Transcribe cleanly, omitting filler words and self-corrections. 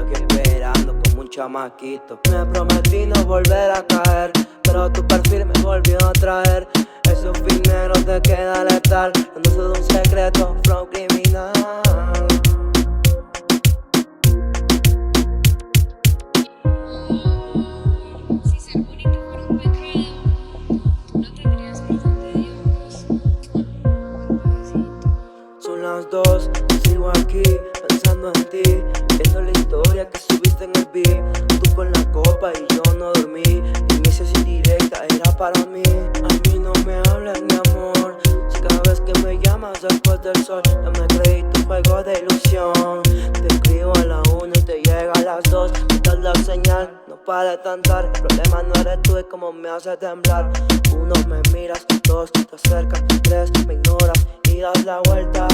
aquí esperando como un chamaquito. Me prometí no volver a caer, pero tu perfil me volvió a traer. Esos negro te queda letal, no soy de un secreto, flow criminal. Si ser bonito fuera un pecado, tú no tendrías perdón de Dios. Bebecito. Son las 2, sigo aquí pensando en ti, viendo la historia que subiste en el beat. Tú con la copa y yo no dormí, inicios indirecta era para mí. A mí no me hablen de amor, si cada vez que me llamas después del sol, no me creí tu juego de ilusión. Te escribo a la 1 y te llega a las 2, quitas la señal, no para de cantar. El problema no eres tú, es como me hace temblar. 1 me miras, 2 te acercas, 3 me ignoras y das la vuelta.